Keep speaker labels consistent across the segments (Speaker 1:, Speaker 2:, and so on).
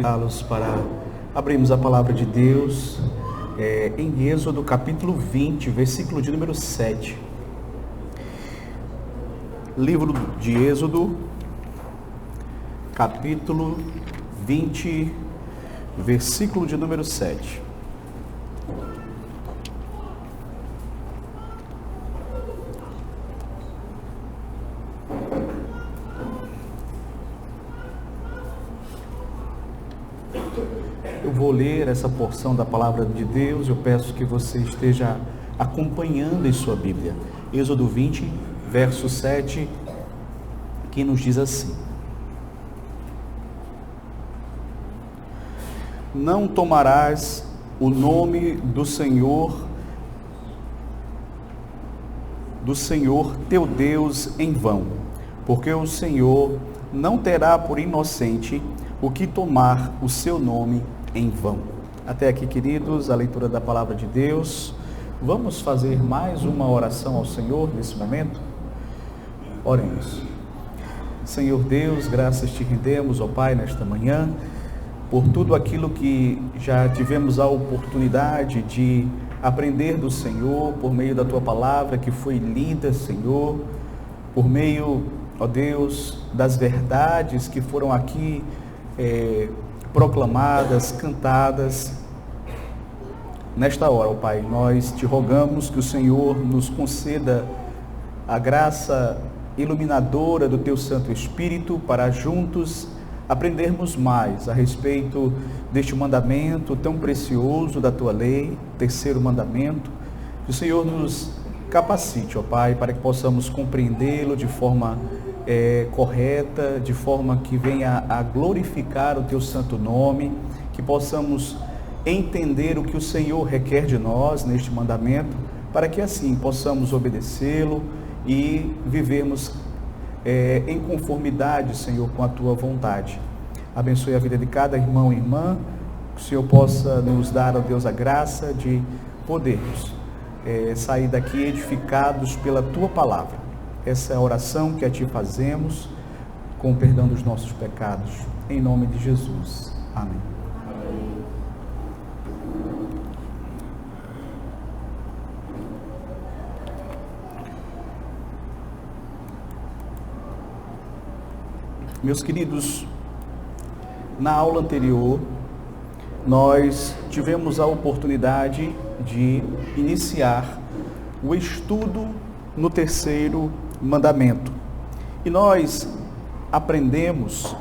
Speaker 1: convidá-los para abrirmos a palavra de Deus em Êxodo capítulo 20, versículo de número 7. Livro de Êxodo, capítulo 20, versículo de número 7. Eu vou ler essa porção da palavra de Deus. Eu peço que você esteja acompanhando em sua Bíblia. Êxodo 20, verso 7, que nos diz assim: Não tomarás o nome do Senhor teu Deus em vão, porque o Senhor não terá por inocente o que tomar o seu nome em vão. Até aqui, queridos, a leitura da palavra de Deus. Vamos fazer mais uma oração ao Senhor nesse momento? Oremos. Senhor Deus, graças te rendemos, ó Pai, nesta manhã, por tudo aquilo que já tivemos a oportunidade de aprender do Senhor, por meio da Tua palavra que foi lida, Senhor, por meio, ó Deus, das verdades que foram aqui proclamadas, cantadas. Nesta hora, ó Pai, nós te rogamos que o Senhor nos conceda a graça iluminadora do Teu Santo Espírito para juntos aprendermos mais a respeito deste mandamento tão precioso da Tua lei, terceiro mandamento. Que o Senhor nos capacite, ó Pai, para que possamos compreendê-lo de forma correta, de forma que venha a glorificar o Teu santo nome, que possamos entender o que o Senhor requer de nós neste mandamento, para que assim possamos obedecê-lo e vivermos em conformidade, Senhor, com a Tua vontade. Abençoe a vida de cada irmão e irmã, que o Senhor possa nos dar, ó Deus, a graça de podermos sair daqui edificados pela Tua palavra. Essa é a oração que a Ti fazemos, com o perdão dos nossos pecados, em nome de Jesus. Amém. Meus queridos, na aula anterior, nós tivemos a oportunidade de iniciar o estudo no terceiro mandamento. E nós aprendemos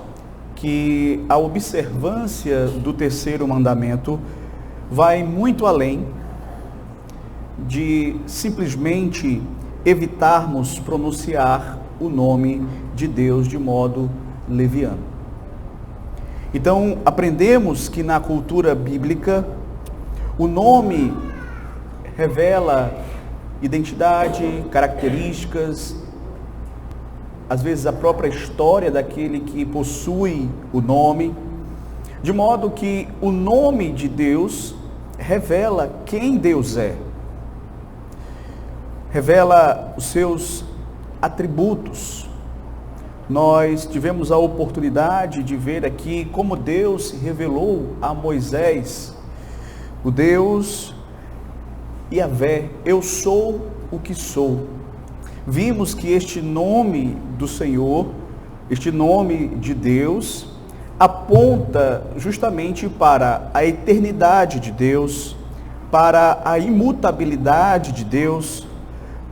Speaker 1: que a observância do terceiro mandamento vai muito além de simplesmente evitarmos pronunciar o nome de Deus de modo leviano. Então, aprendemos que na cultura bíblica, o nome revela identidade, características, às vezes a própria história daquele que possui o nome, de modo que o nome de Deus revela quem Deus é, revela os seus atributos. Nós tivemos a oportunidade de ver aqui como Deus se revelou a Moisés, o Deus Yahvé, eu sou o que sou. Vimos que este nome do Senhor, este nome de Deus, aponta justamente para a eternidade de Deus, para a imutabilidade de Deus,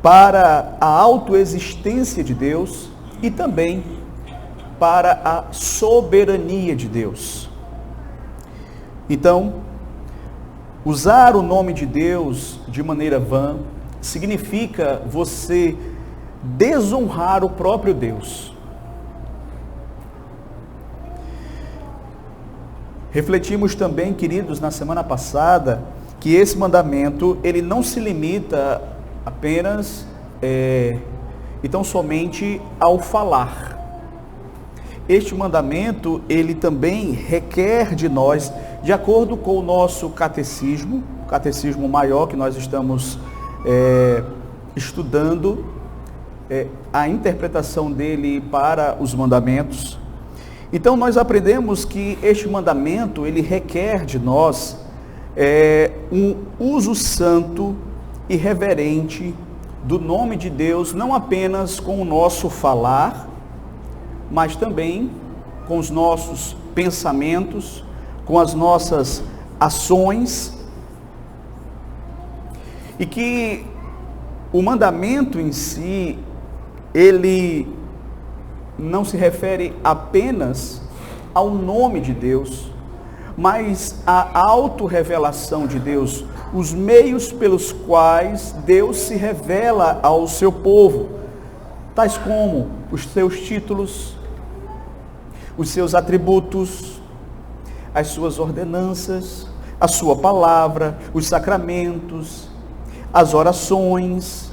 Speaker 1: para a autoexistência de Deus e também para a soberania de Deus. Então, usar o nome de Deus de maneira vã significa você desonrar o próprio Deus. Refletimos também, queridos, na semana passada, que esse mandamento, ele não se limita apenas e tão somente ao falar. Este mandamento, ele também requer de nós, de acordo com o nosso catecismo, o catecismo maior que nós estamos estudando, a interpretação dele para os mandamentos. Então nós aprendemos que este mandamento, ele requer de nós um uso santo e reverente do nome de Deus, não apenas com o nosso falar, mas também com os nossos pensamentos, com as nossas ações, e que o mandamento em si, ele não se refere apenas ao nome de Deus, mas à autorrevelação de Deus, os meios pelos quais Deus se revela ao seu povo, tais como os seus títulos, os seus atributos, as suas ordenanças, a sua palavra, os sacramentos, as orações,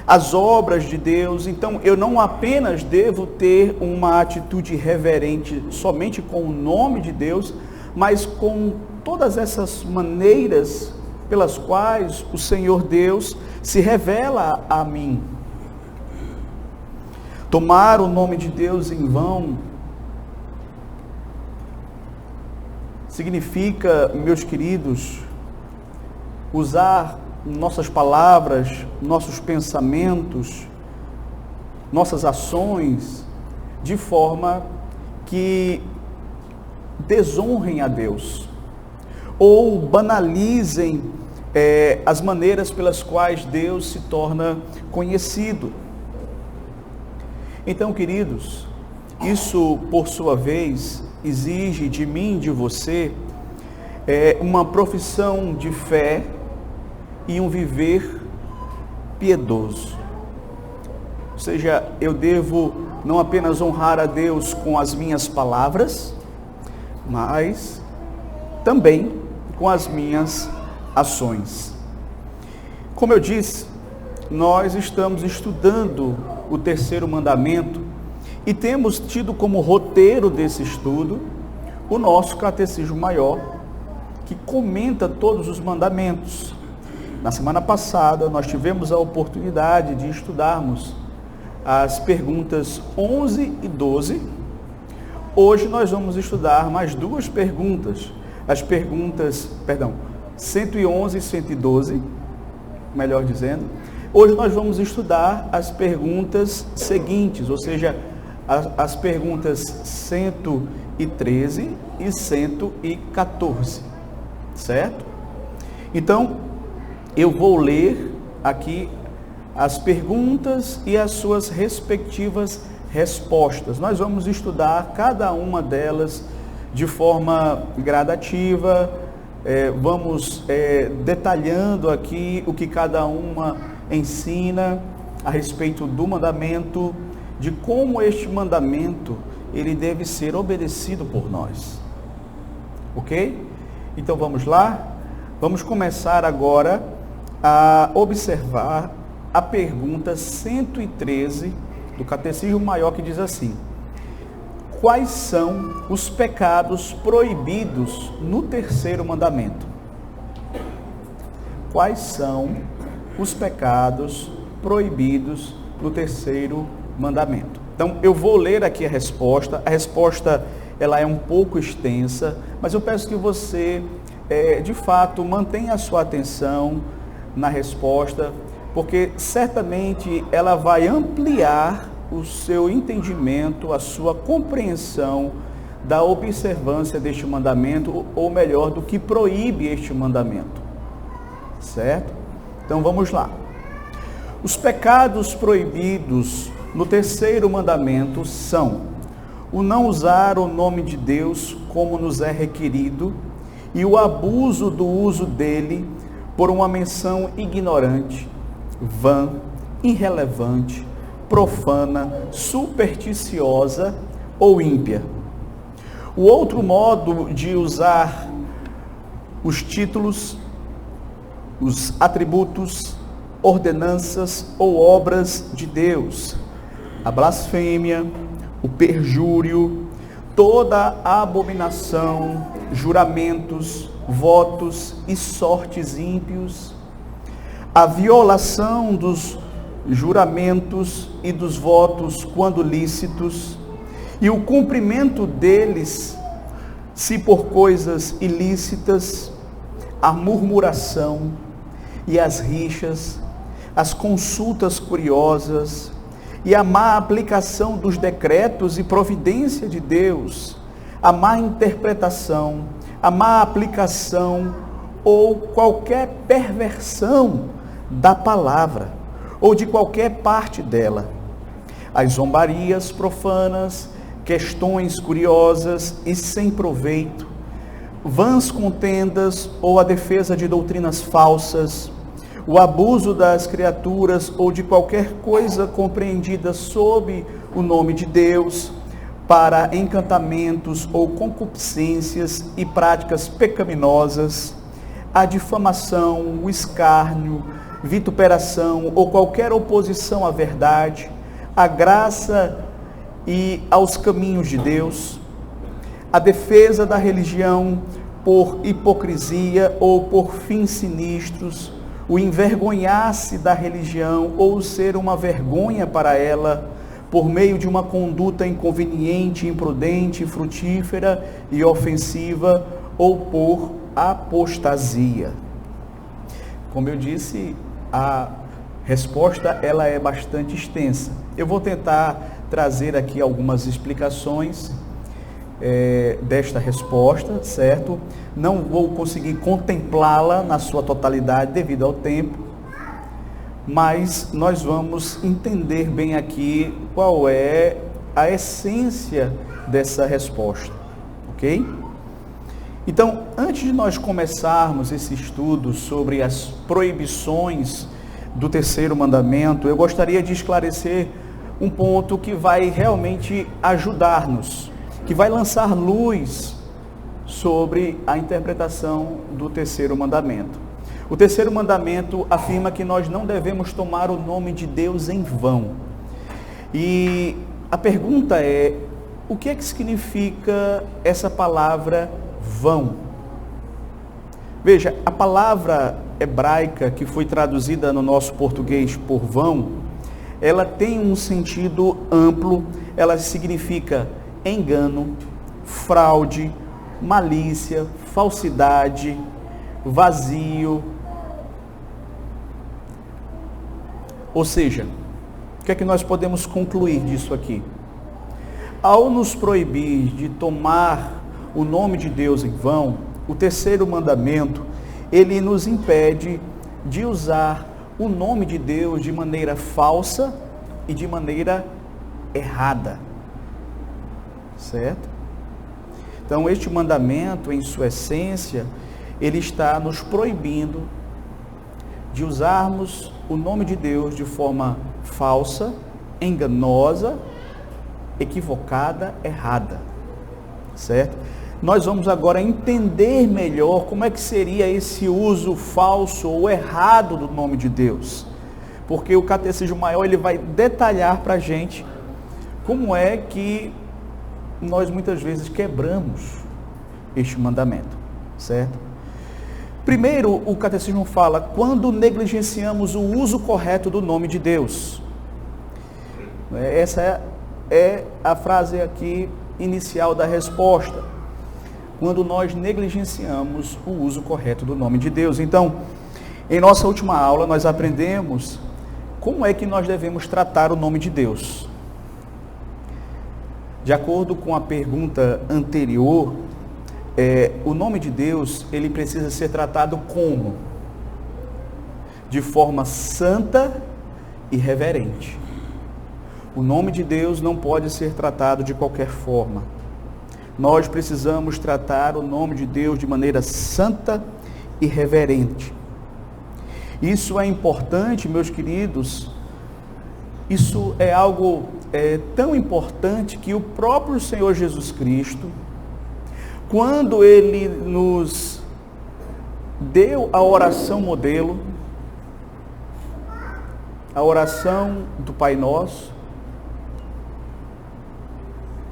Speaker 1: as obras de Deus. Então, eu não apenas devo ter uma atitude reverente somente com o nome de Deus, mas com todas essas maneiras pelas quais o Senhor Deus se revela a mim. Tomar o nome de Deus em vão significa, meus queridos, usar nossas palavras, nossos pensamentos, nossas ações de forma que desonrem a Deus ou banalizem as maneiras pelas quais Deus se torna conhecido. Então, queridos, isso por sua vez exige de mim e de você uma profissão de fé e um viver piedoso. Ou seja, eu devo não apenas honrar a Deus com as minhas palavras, mas também com as minhas ações. Como eu disse, nós estamos estudando o terceiro mandamento e temos tido como roteiro desse estudo o nosso Catecismo Maior, que comenta todos os mandamentos. Na semana passada, nós tivemos a oportunidade de estudarmos as perguntas 11 e 12. Hoje nós vamos estudar mais duas perguntas, as perguntas, 111 e 112, melhor dizendo. Hoje nós vamos estudar as perguntas seguintes, ou seja, as perguntas 113 e 114, certo? Então, eu vou ler aqui as perguntas e as suas respectivas respostas. Nós vamos estudar cada uma delas de forma gradativa, vamos detalhando aqui o que cada uma ensina a respeito do mandamento, de como este mandamento ele deve ser obedecido por nós. Ok? Então vamos lá? Vamos começar agora a observar a pergunta 113 do Catecismo Maior, que diz assim: quais são os pecados proibidos no terceiro mandamento? Quais são os pecados proibidos no terceiro mandamento? Então, eu vou ler aqui a resposta. A resposta, ela é um pouco extensa, mas eu peço que você, de fato, mantenha a sua atenção na resposta, porque certamente ela vai ampliar o seu entendimento, a sua compreensão da observância deste mandamento, ou melhor, do que proíbe este mandamento, certo? Então vamos lá. Os pecados proibidos no terceiro mandamento são o não usar o nome de Deus como nos é requerido e o abuso do uso dele por uma menção ignorante, vã, irrelevante, profana, supersticiosa ou ímpia. O outro modo de usar os títulos, os atributos, ordenanças ou obras de Deus, a blasfêmia, o perjúrio, toda a abominação, juramentos, votos e sortes ímpios, a violação dos juramentos e dos votos quando lícitos, e o cumprimento deles, se por coisas ilícitas, a murmuração e as rixas, as consultas curiosas e a má aplicação dos decretos e providência de Deus, a má interpretação, a má aplicação ou qualquer perversão da palavra ou de qualquer parte dela, as zombarias profanas, questões curiosas e sem proveito, vãs contendas ou a defesa de doutrinas falsas, o abuso das criaturas ou de qualquer coisa compreendida sob o nome de Deus, para encantamentos ou concupiscências e práticas pecaminosas, a difamação, o escárnio, vituperação ou qualquer oposição à verdade, à graça e aos caminhos de Deus, a defesa da religião por hipocrisia ou por fins sinistros, o envergonhar-se da religião ou ser uma vergonha para ela, por meio de uma conduta inconveniente, imprudente, frutífera e ofensiva, ou por apostasia. Como eu disse, a resposta ela é bastante extensa. Eu vou tentar trazer aqui algumas explicações desta resposta, certo? Não vou conseguir contemplá-la na sua totalidade devido ao tempo, mas nós vamos entender bem aqui qual é a essência dessa resposta, ok? Então, antes de nós começarmos esse estudo sobre as proibições do terceiro mandamento, eu gostaria de esclarecer um ponto que vai realmente ajudar-nos, que vai lançar luz sobre a interpretação do terceiro mandamento. O terceiro mandamento afirma que nós não devemos tomar o nome de Deus em vão. E a pergunta é, o que é que significa essa palavra vão? Veja, a palavra hebraica que foi traduzida no nosso português por vão, ela tem um sentido amplo, ela significa engano, fraude, malícia, falsidade, vazio. Ou seja, o que é que nós podemos concluir disso aqui? Ao nos proibir de tomar o nome de Deus em vão, o terceiro mandamento, ele nos impede de usar o nome de Deus de maneira falsa e de maneira errada. Certo? Então, este mandamento, em sua essência, ele está nos proibindo de usarmos o nome de Deus de forma falsa, enganosa, equivocada, errada. Certo? Nós vamos agora entender melhor como é que seria esse uso falso ou errado do nome de Deus. Porque o Catecismo Maior ele vai detalhar para a gente como é que nós muitas vezes quebramos este mandamento, certo? Primeiro, o Catecismo fala, quando negligenciamos o uso correto do nome de Deus. Essa é a frase aqui inicial da resposta. Quando nós negligenciamos o uso correto do nome de Deus. Então, em nossa última aula, nós aprendemos como é que nós devemos tratar o nome de Deus. De acordo com a pergunta anterior, o nome de Deus, ele precisa ser tratado como? De forma santa e reverente. O nome de Deus não pode ser tratado de qualquer forma. Nós precisamos tratar o nome de Deus de maneira santa e reverente. Isso é importante, meus queridos. Isso é algo tão importante que o próprio Senhor Jesus Cristo, quando Ele nos deu a oração modelo, a oração do Pai Nosso,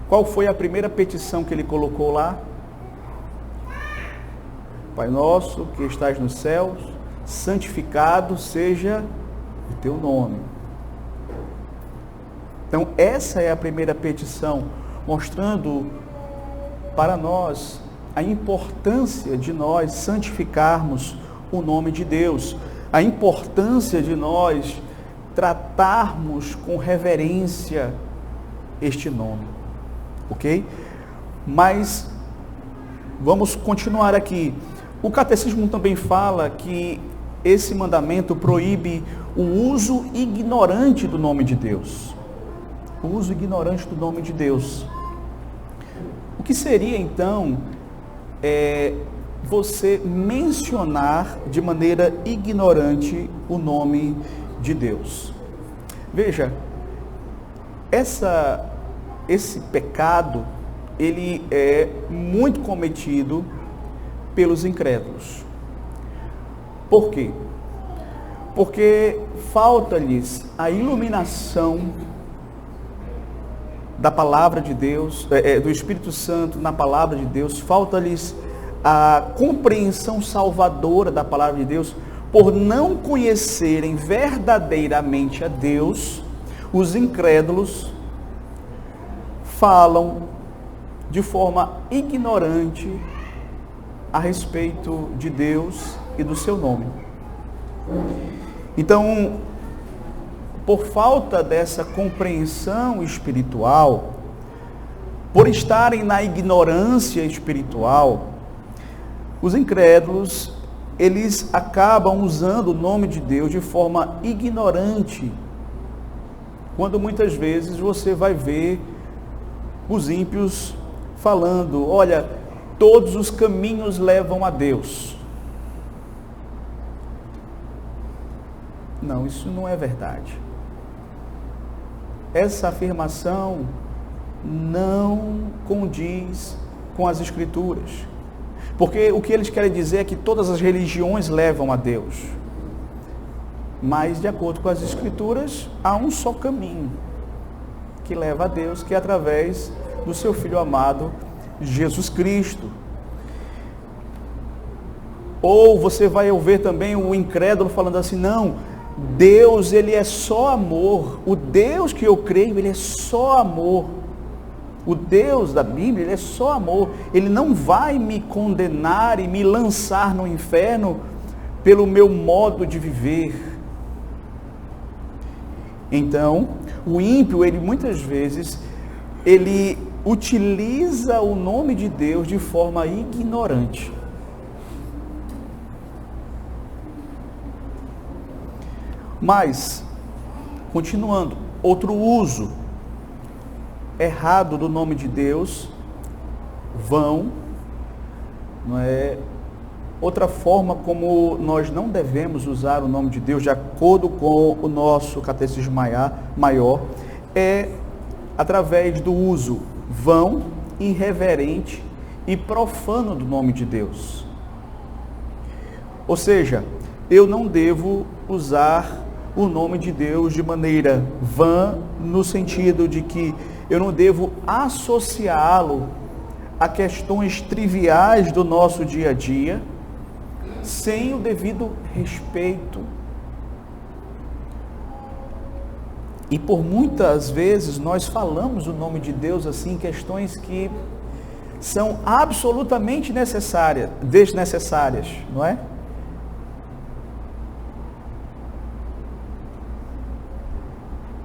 Speaker 1: qual foi a primeira petição que Ele colocou lá? Pai Nosso que estás nos céus, santificado seja o Teu nome. Então, essa é a primeira petição. mostrando para nós a importância de nós santificarmos o nome de Deus, a importância de nós tratarmos com reverência este nome, ok? Mas vamos continuar aqui. O catecismo também fala que esse mandamento proíbe o uso ignorante do nome de Deus. O uso ignorante do nome de Deus. O que seria então você mencionar de maneira ignorante o nome de Deus? Veja, esse pecado, ele é muito cometido pelos incrédulos. Por quê? Porque falta-lhes a iluminação da palavra de Deus, do Espírito Santo na palavra de Deus, falta-lhes a compreensão salvadora da palavra de Deus, por não conhecerem verdadeiramente a Deus. Os incrédulos falam de forma ignorante a respeito de Deus e do seu nome. Então, por falta dessa compreensão espiritual, por estarem na ignorância espiritual, os incrédulos, eles acabam usando o nome de Deus de forma ignorante, quando muitas vezes você vai ver os ímpios falando: olha, todos os caminhos levam a Deus. Não, isso não é verdade. Essa afirmação não condiz com as Escrituras. Porque o que eles querem dizer é que todas as religiões levam a Deus. Mas, de acordo com as Escrituras, há um só caminho que leva a Deus, que é através do seu Filho amado, Jesus Cristo. Ou você vai ouvir também o incrédulo falando assim: não, Deus, ele é só amor. O Deus que eu creio, ele é só amor. O Deus da Bíblia, ele é só amor. Ele não vai me condenar e me lançar no inferno pelo meu modo de viver. Então, o ímpio, ele muitas vezes, ele utiliza o nome de Deus de forma ignorante. Mas, continuando, outro uso errado do nome de Deus, vão, não é? Outra forma como nós não devemos usar o nome de Deus, de acordo com o nosso catecismo maior, é através do uso vão, irreverente e profano do nome de Deus. Ou seja, eu não devo usar o nome de Deus de maneira vã, no sentido de que eu não devo associá-lo a questões triviais do nosso dia a dia, sem o devido respeito. E por muitas vezes nós falamos o nome de Deus assim, em questões que são absolutamente desnecessárias, não é?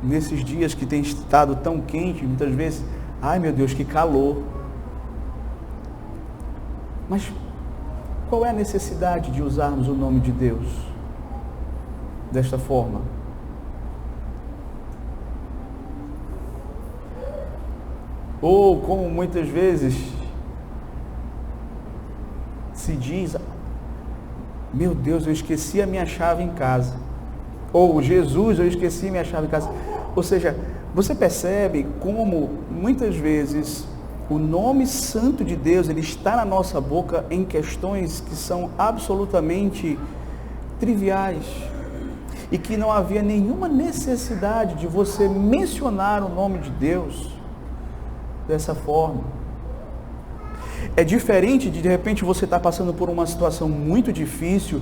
Speaker 1: Nesses dias que tem estado tão quente, muitas vezes, ai meu Deus, que calor. Mas qual é a necessidade de usarmos o nome de Deus desta forma? Ou como muitas vezes se diz: meu Deus, eu esqueci a minha chave em casa. Ou Jesus, eu esqueci minha chave em casa. Ou seja, você percebe como muitas vezes o nome santo de Deus, ele está na nossa boca em questões que são absolutamente triviais. E que não havia nenhuma necessidade de você mencionar o nome de Deus dessa forma. É diferente de repente você estar passando por uma situação muito difícil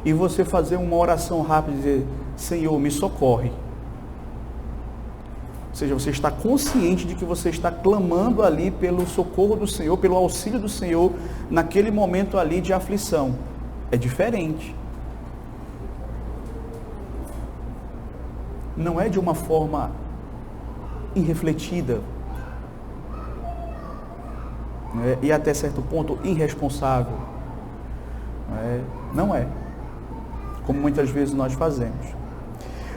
Speaker 1: e você fazer uma oração rápida e dizer: Senhor, me socorre. Ou seja, você está consciente de que você está clamando ali pelo socorro do Senhor, pelo auxílio do Senhor, naquele momento ali de aflição. É diferente. Não é de uma forma irrefletida, né? E até certo ponto irresponsável. Não é. Como muitas vezes nós fazemos.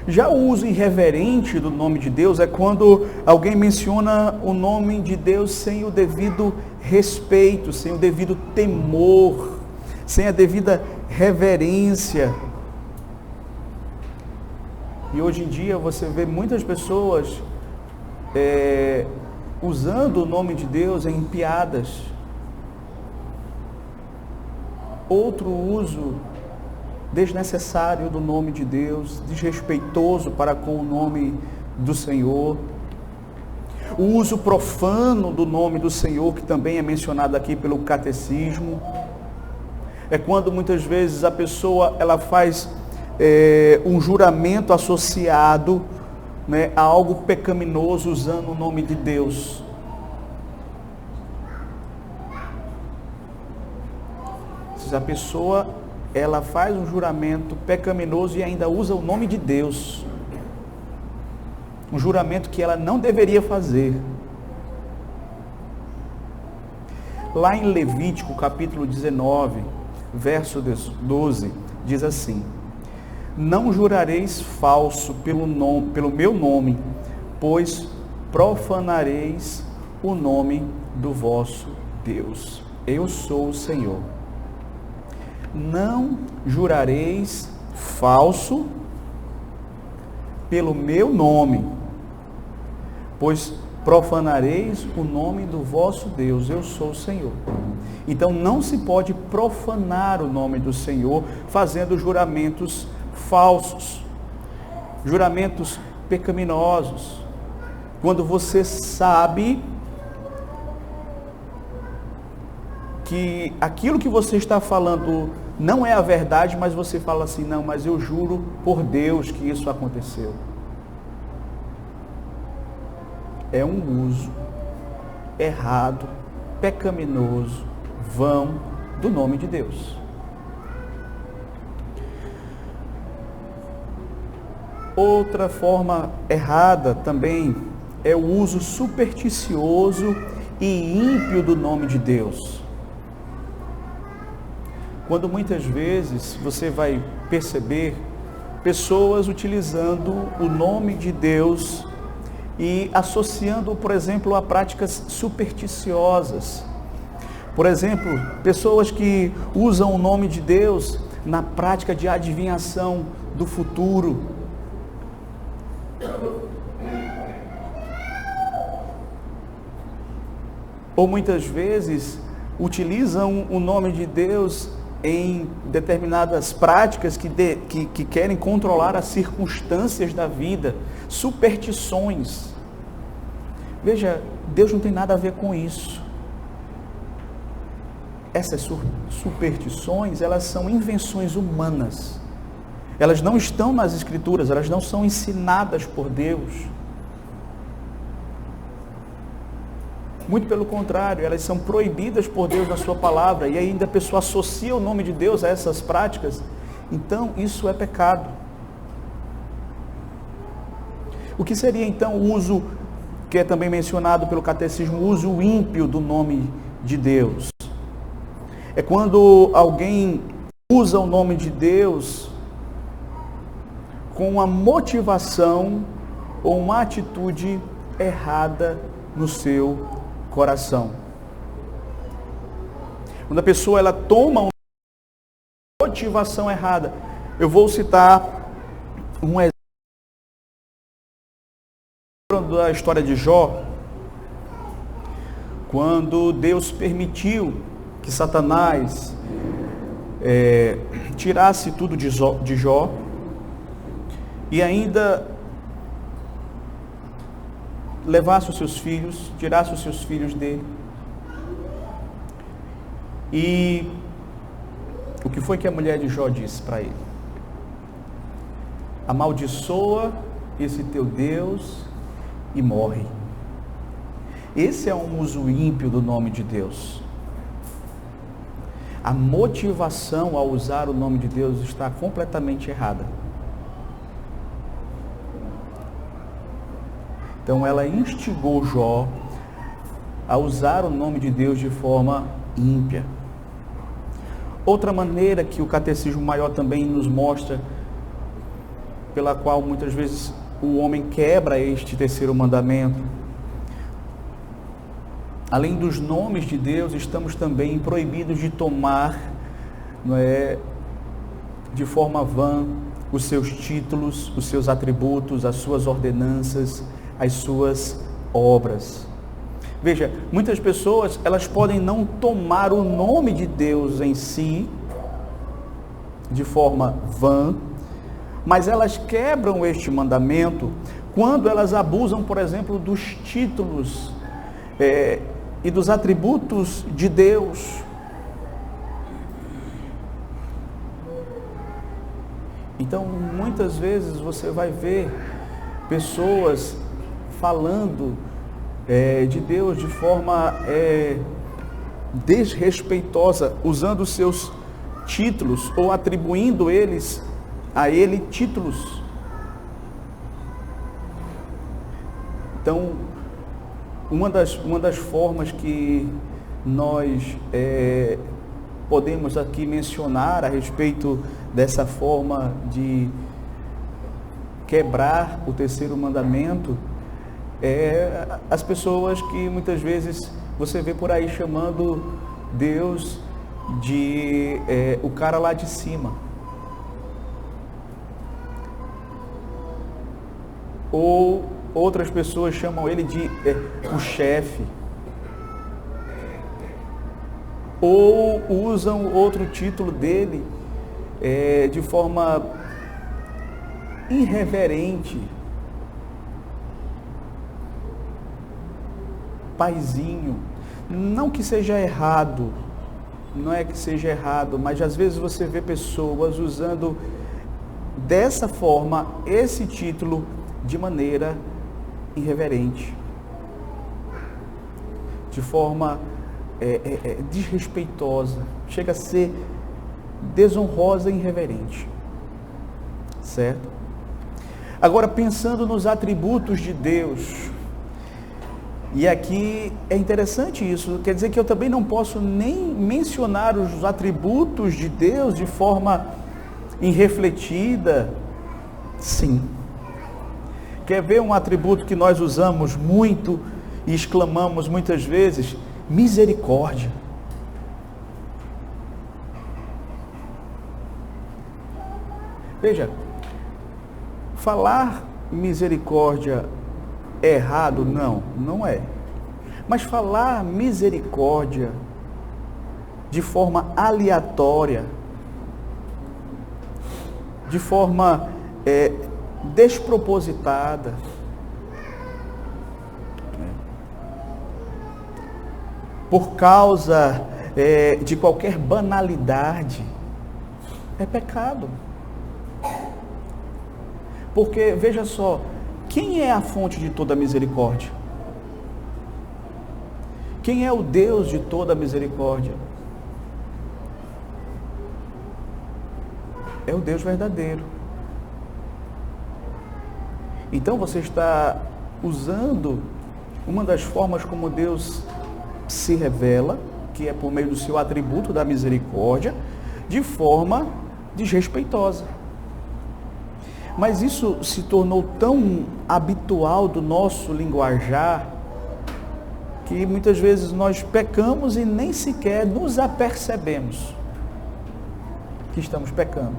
Speaker 1: Já o uso irreverente do nome de Deus é quando alguém menciona o nome de Deus sem o devido respeito, sem o devido temor, sem a devida reverência. E hoje em dia você vê muitas pessoas usando o nome de Deus em piadas. Outro uso desnecessário do nome de Deus, desrespeitoso para com o nome do Senhor. O uso profano do nome do Senhor, que também é mencionado aqui pelo catecismo, é quando muitas vezes a pessoa ela faz um juramento associado, né, a algo pecaminoso usando o nome de Deus. Se a pessoa ela faz um juramento pecaminoso e ainda usa o nome de Deus, um juramento que ela não deveria fazer. Lá em Levítico capítulo 19, verso 12, diz assim: não jurareis falso pelo meu nome, pois profanareis o nome do vosso Deus. Eu sou o Senhor. Não jurareis falso pelo meu nome, pois profanareis o nome do vosso Deus. Eu sou o Senhor. Então não se pode profanar o nome do Senhor fazendo juramentos falsos, juramentos pecaminosos, quando você sabe que aquilo que você está falando não é a verdade, mas você fala assim: não, mas eu juro por Deus que isso aconteceu. É um uso errado, pecaminoso, vão do nome de Deus. Outra forma errada também é o uso supersticioso e ímpio do nome de Deus. Quando muitas vezes você vai perceber pessoas utilizando o nome de Deus e associando, por exemplo, a práticas supersticiosas. Por exemplo, pessoas que usam o nome de Deus na prática de adivinhação do futuro. Ou muitas vezes utilizam o nome de Deus em determinadas práticas que querem controlar as circunstâncias da vida, superstições. Veja, Deus não tem nada a ver com isso. Essas superstições, elas são invenções humanas. Elas não estão nas Escrituras, elas não são ensinadas por Deus. Muito pelo contrário, elas são proibidas por Deus na sua palavra, e ainda a pessoa associa o nome de Deus a essas práticas. Então, isso é pecado. O que seria então o uso, que é também mencionado pelo catecismo, o uso ímpio do nome de Deus? É quando alguém usa o nome de Deus com uma motivação ou uma atitude errada no seu coração. Quando a pessoa ela toma uma motivação errada. Eu vou citar um exemplo da história de Jó, quando Deus permitiu que Satanás tirasse tudo de Jó e ainda levasse os seus filhos, tirasse os seus filhos dele. E o que foi que a mulher de Jó disse para ele? Amaldiçoa esse teu Deus e morre. Esse é um uso ímpio do nome de Deus. A motivação ao usar o nome de Deus está completamente errada. Então ela instigou Jó a usar o nome de Deus de forma ímpia. Outra maneira que o Catecismo Maior também nos mostra, pela qual muitas vezes o homem quebra este terceiro mandamento, além dos nomes de Deus, estamos também proibidos de tomar, de forma vã, os seus títulos, os seus atributos, as suas ordenanças, as suas obras. Veja, muitas pessoas, elas podem não tomar o nome de Deus em si, de forma vã, mas elas quebram este mandamento quando elas abusam, por exemplo, dos títulos e dos atributos de Deus. Então, muitas vezes você vai ver pessoas falando de Deus de forma desrespeitosa, usando os seus títulos ou atribuindo a ele títulos. Então, uma das formas que nós podemos aqui mencionar a respeito dessa forma de quebrar o terceiro mandamento as pessoas que muitas vezes você vê por aí chamando Deus de o cara lá de cima, ou outras pessoas chamam ele de o chefe, ou usam outro título dele de forma irreverente. Paizinho, não que seja errado, não é que seja errado, mas às vezes você vê pessoas usando dessa forma esse título de maneira irreverente, de forma desrespeitosa, chega a ser desonrosa e irreverente, certo? Agora, pensando nos atributos de Deus, e aqui é interessante isso, quer dizer que eu também não posso nem mencionar os atributos de Deus de forma irrefletida? Sim. Quer ver um atributo que nós usamos muito e exclamamos muitas vezes? Misericórdia. Veja, falar misericórdia é errado? Não, não é. Mas falar misericórdia de forma aleatória, de forma despropositada, por causa de qualquer banalidade, é pecado. Porque, veja só, quem é a fonte de toda misericórdia? Quem é o Deus de toda misericórdia? É o Deus verdadeiro. Então você está usando uma das formas como Deus se revela, que é por meio do seu atributo da misericórdia, de forma desrespeitosa. Mas isso se tornou tão habitual do nosso linguajar, que muitas vezes nós pecamos e nem sequer nos apercebemos que estamos pecando.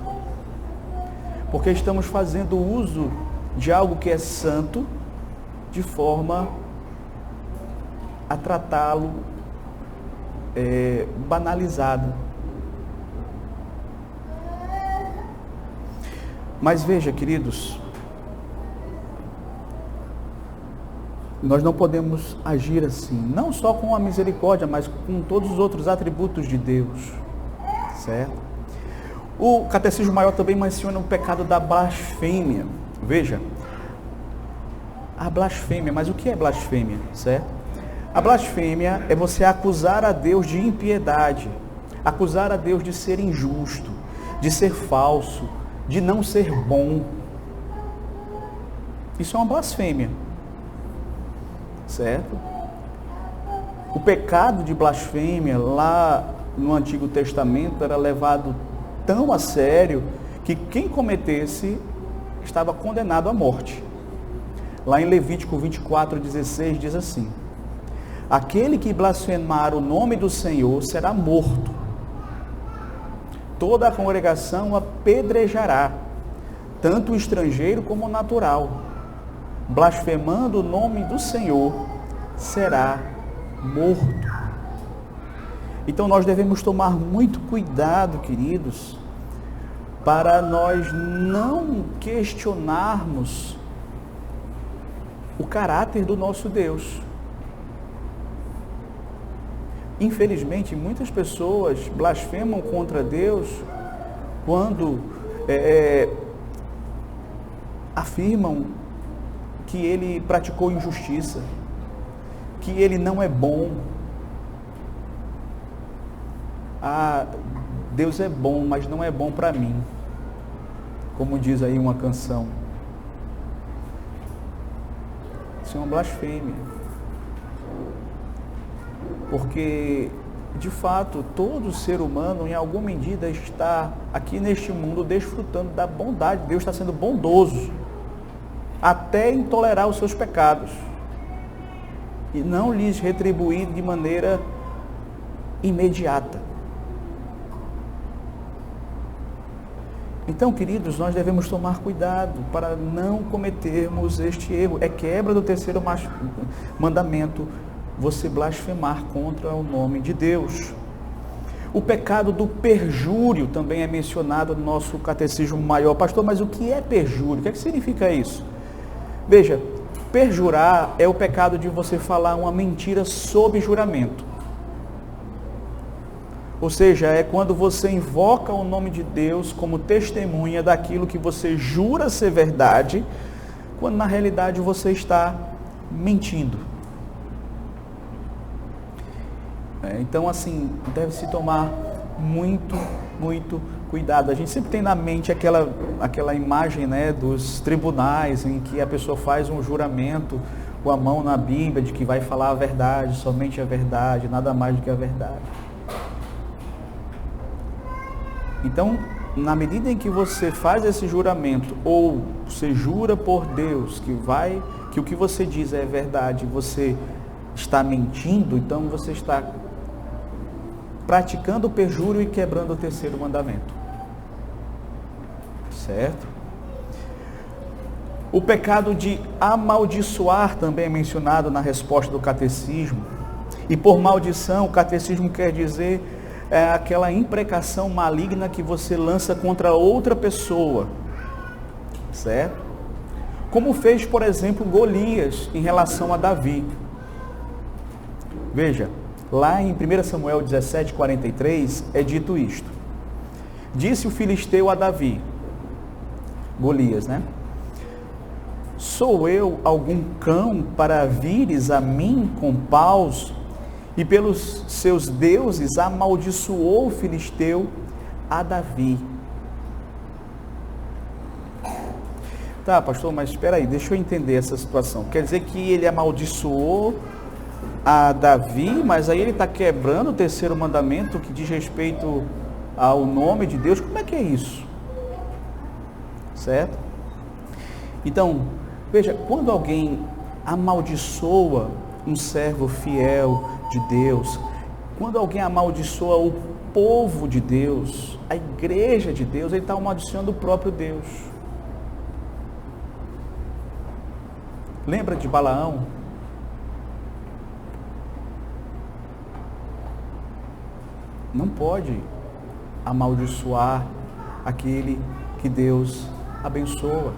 Speaker 1: Porque estamos fazendo uso de algo que é santo, de forma a tratá-lo banalizada. Mas veja, queridos, nós não podemos agir assim, não só com a misericórdia, mas com todos os outros atributos de Deus, certo? O Catecismo Maior também menciona o pecado da blasfêmia. Veja, a blasfêmia. Mas o que é blasfêmia, certo? A blasfêmia é você acusar a Deus de impiedade, acusar a Deus de ser injusto, de ser falso, de não ser bom. Isso é uma blasfêmia, certo? O pecado de blasfêmia lá no Antigo Testamento era levado tão a sério que quem cometesse estava condenado à morte. Lá em Levítico 24:16 diz assim: aquele que blasfemar o nome do Senhor será morto. Toda a congregação o apedrejará, tanto o estrangeiro como o natural. Blasfemando o nome do Senhor será morto. Então nós devemos tomar muito cuidado, queridos, para nós não questionarmos o caráter do nosso Deus. Infelizmente, muitas pessoas blasfemam contra Deus quando afirmam que Ele praticou injustiça, que Ele não é bom. Ah, Deus é bom, mas não é bom para mim, como diz aí uma canção. Isso é uma blasfêmia, porque de fato todo ser humano em alguma medida está aqui neste mundo desfrutando da bondade. Deus está sendo bondoso até em tolerar os seus pecados e não lhes retribuir de maneira imediata. Então, queridos, nós devemos tomar cuidado para não cometermos este erro. É quebra do terceiro mandamento você blasfemar contra o nome de Deus. O pecado do perjúrio também é mencionado no nosso catecismo maior. Pastor, mas o que é perjúrio? O que significa isso? Veja, perjurar é o pecado de você falar uma mentira sob juramento. Ou seja, é quando você invoca o nome de Deus como testemunha daquilo que você jura ser verdade, quando na realidade você está mentindo. Então, assim, deve-se tomar muito cuidado. A gente sempre tem na mente aquela imagem, né, dos tribunais em que a pessoa faz um juramento com a mão na Bíblia de que vai falar a verdade, somente a verdade, nada mais do que a verdade. Então, na medida em que você faz esse juramento, ou você jura por Deus que o que você diz é verdade, você está mentindo, então você está praticando o perjúrio e quebrando o terceiro mandamento. Certo? O pecado de amaldiçoar também é mencionado na resposta do catecismo. E por maldição, o catecismo quer dizer aquela imprecação maligna que você lança contra outra pessoa. Certo? Como fez, por exemplo, Golias em relação a Davi. Veja, lá em 1 Samuel 17:43 é dito isto: disse o filisteu a Davi, Golias, né? Sou eu algum cão para vires a mim com paus? E pelos seus deuses amaldiçoou o filisteu a Davi. Tá, pastor, mas espera aí, deixa eu entender essa situação. Quer dizer que ele amaldiçoou a Davi, mas aí ele está quebrando o terceiro mandamento que diz respeito ao nome de Deus? Como é que é isso? Certo? Então, veja, quando alguém amaldiçoa um servo fiel de Deus, quando alguém amaldiçoa o povo de Deus, a igreja de Deus, ele está amaldiçoando o próprio Deus. Lembra de Balaão? Não pode amaldiçoar aquele que Deus abençoa.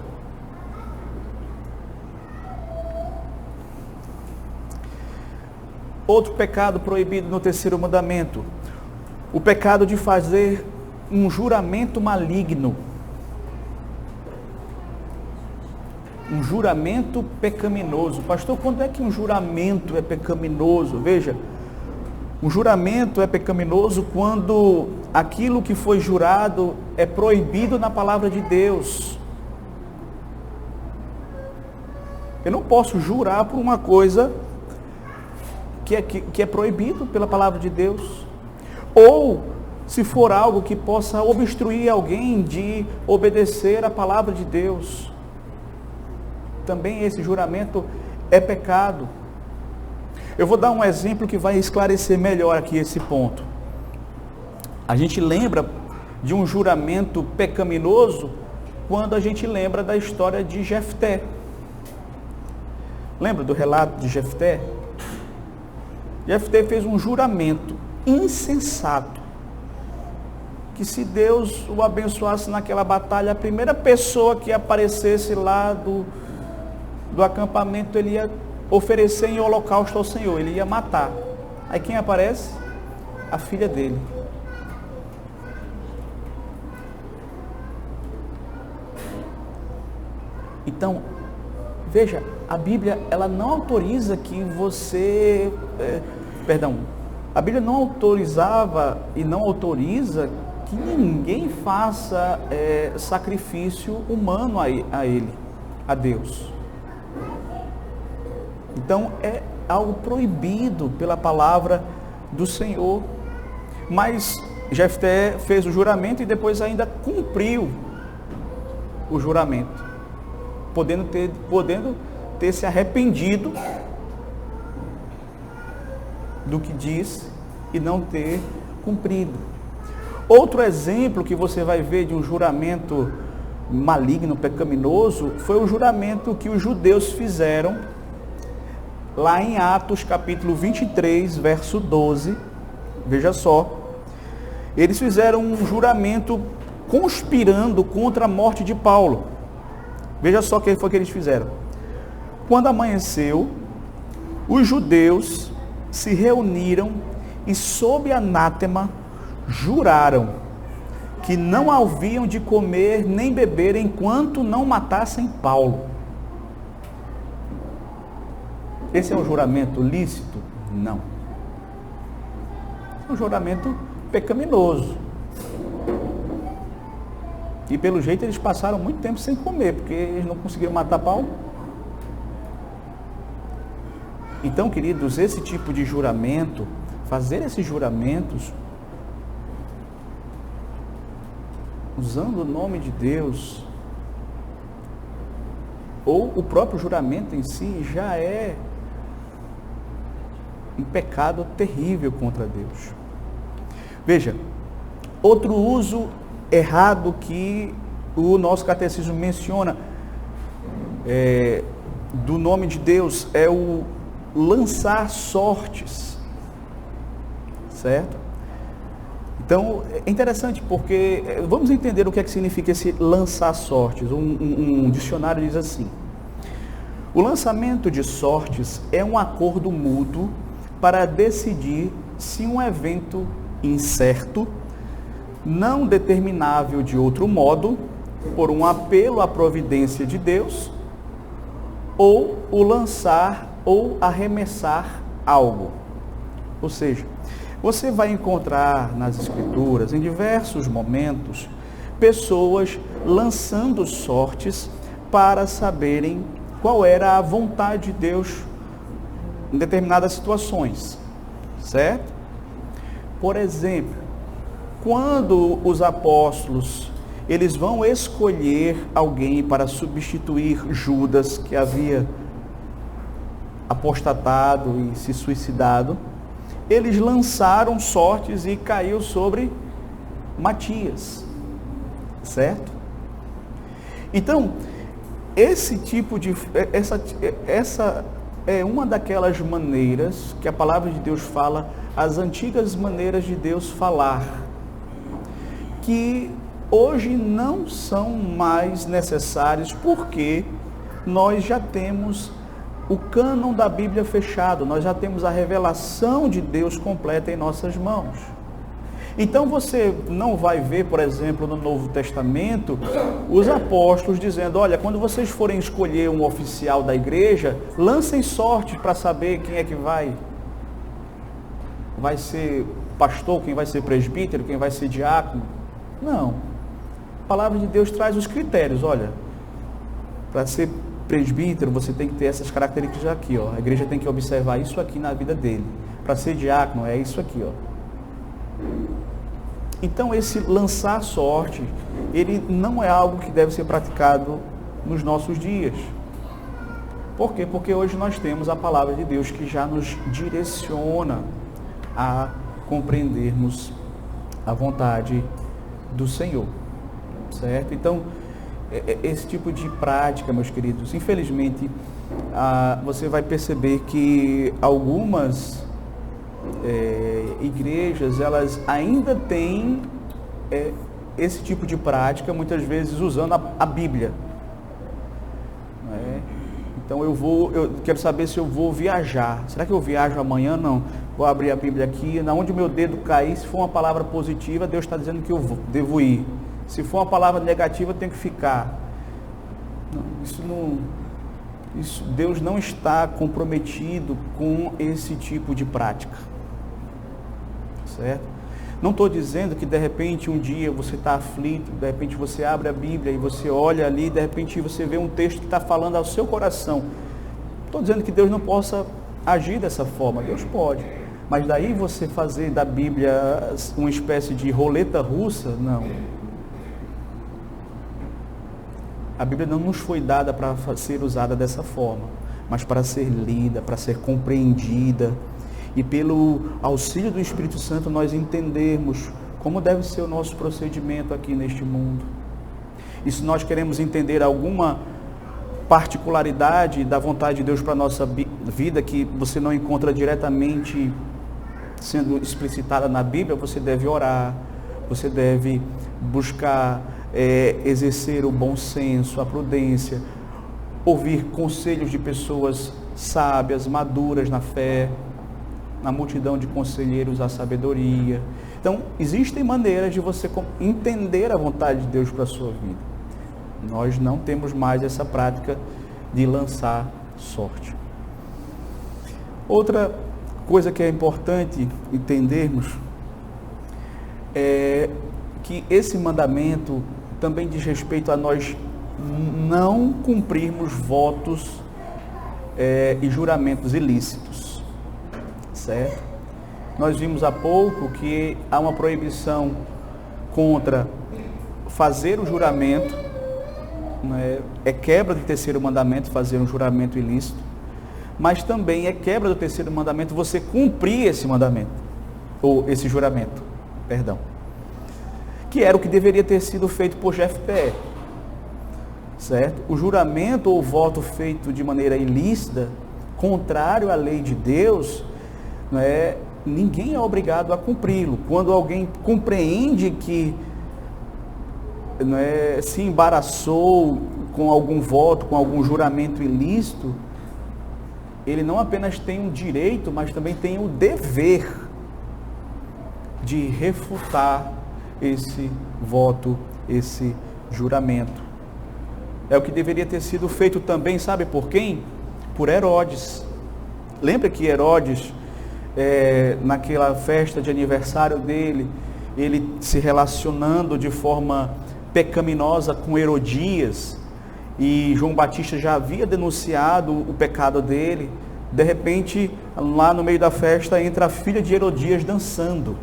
Speaker 1: Outro pecado proibido no terceiro mandamento, o pecado de fazer um juramento maligno. um juramento pecaminoso. Pastor, quando é que um juramento é pecaminoso? Veja, um juramento é pecaminoso quando aquilo que foi jurado é proibido na palavra de Deus. Eu não posso jurar por uma coisa que é proibido pela palavra de Deus. Ou se for algo que possa obstruir alguém de obedecer a palavra de Deus. Também esse juramento é pecado. Eu vou dar um exemplo que vai esclarecer melhor aqui esse ponto. A gente lembra de um juramento pecaminoso quando a gente lembra da história de Jefté. Lembra do relato de Jefté? Jefté fez um juramento insensato, que se Deus o abençoasse naquela batalha, a primeira pessoa que aparecesse lá do acampamento, ele ia oferecer em holocausto ao Senhor, ele ia matar. Aí quem aparece? A filha dele. Então, veja, a Bíblia, ela não autoriza que você, a Bíblia não autorizava e não autoriza que ninguém faça sacrifício humano a ele, a Deus. Então, é algo proibido pela palavra do Senhor. Mas Jefté fez o juramento e depois ainda cumpriu o juramento, podendo ter se arrependido do que disse e não ter cumprido. Outro exemplo que você vai ver de um juramento maligno, pecaminoso, foi o juramento que os judeus fizeram lá em Atos capítulo 23, verso 12. Veja só, eles fizeram um juramento conspirando contra a morte de Paulo. Veja só o que foi que eles fizeram. Quando amanheceu, os judeus se reuniram e, sob anátema, juraram que não haviam de comer nem beber enquanto não matassem Paulo. Esse é um juramento lícito? Não. É um juramento pecaminoso. E pelo jeito eles passaram muito tempo sem comer, porque eles não conseguiram matar Paulo. Então, queridos, esse tipo de juramento, fazer esses juramentos, usando o nome de Deus, ou o próprio juramento em si, já é um pecado terrível contra Deus. Veja, outro uso errado que o nosso catecismo menciona do nome de Deus é o lançar sortes, certo? Então, é interessante porque vamos entender o que é que significa esse lançar sortes. Um dicionário diz assim: o lançamento de sortes é um acordo mútuo para decidir se um evento incerto, não determinável de outro modo, por um apelo à providência de Deus, ou o lançar ou arremessar algo. Ou seja, você vai encontrar nas Escrituras, em diversos momentos, pessoas lançando sortes para saberem qual era a vontade de Deus em determinadas situações, certo? Por exemplo, quando os apóstolos, eles vão escolher alguém para substituir Judas, que havia apostatado e se suicidado, eles lançaram sortes e caiu sobre Matias, certo? Então, essa é uma daquelas maneiras que a palavra de Deus fala, as antigas maneiras de Deus falar, que hoje não são mais necessários, porque nós já temos o cânon da Bíblia fechado, nós já temos a revelação de Deus completa em nossas mãos. Então você não vai ver, por exemplo, no Novo Testamento, os apóstolos dizendo, olha, quando vocês forem escolher um oficial da igreja, lancem sortes para saber quem é que vai ser pastor, quem vai ser presbítero, quem vai ser diácono. Não. A palavra de Deus traz os critérios, olha, para ser presbítero você tem que ter essas características aqui, ó. A igreja tem que observar isso aqui na vida dele. Para ser diácono é isso aqui, ó. Então esse lançar sorte, ele não é algo que deve ser praticado nos nossos dias. Por quê? Porque hoje nós temos a palavra de Deus que já nos direciona a compreendermos a vontade do Senhor, certo? Então, esse tipo de prática, meus queridos, infelizmente, você vai perceber que algumas igrejas, elas ainda têm esse tipo de prática, muitas vezes usando a Bíblia. Então eu quero saber se eu vou viajar. Será que eu viajo amanhã? Não. Vou abrir a Bíblia aqui, na onde o meu dedo cair, se for uma palavra positiva, Deus está dizendo que eu devo ir. Se for uma palavra negativa, eu tenho que ficar. Não, Deus não está comprometido com esse tipo de prática. Certo? Não estou dizendo que de repente um dia você está aflito, de repente você abre a Bíblia e você olha ali, de repente você vê um texto que está falando ao seu coração. Estou dizendo que Deus não possa agir dessa forma, Deus pode. Mas daí você fazer da Bíblia uma espécie de roleta russa, não. A Bíblia não nos foi dada para ser usada dessa forma, mas para ser lida, para ser compreendida. E pelo auxílio do Espírito Santo nós entendermos como deve ser o nosso procedimento aqui neste mundo. E se nós queremos entender alguma particularidade da vontade de Deus para a nossa vida, que você não encontra diretamente sendo explicitada na Bíblia, você deve orar, você deve buscar exercer o bom senso, a prudência, ouvir conselhos de pessoas sábias, maduras na fé. Na multidão de conselheiros a sabedoria. Então, existem maneiras de você entender a vontade de Deus para a sua vida. Nós não temos mais essa prática de lançar sorte. Outra coisa que é importante entendermos é que esse mandamento também diz respeito a nós não cumprirmos votos e juramentos ilícitos. Certo? Nós vimos há pouco que há uma proibição contra fazer o juramento, né? É quebra do terceiro mandamento fazer um juramento ilícito, mas também é quebra do terceiro mandamento você cumprir esse mandamento, ou esse juramento, perdão, que era o que deveria ter sido feito por Jefté, certo? O juramento ou voto feito de maneira ilícita, contrário à lei de Deus, ninguém é obrigado a cumpri-lo. Quando alguém compreende que se embaraçou com algum voto, com algum juramento ilícito, ele não apenas tem o direito, mas também tem o dever de refutar esse voto, esse juramento. É o que deveria ter sido feito também, sabe por quem? Por Herodes. Lembra que Herodes, naquela festa de aniversário dele, ele se relacionando de forma pecaminosa com Herodias, e João Batista já havia denunciado o pecado dele. De repente, lá no meio da festa, entra a filha de Herodias dançando.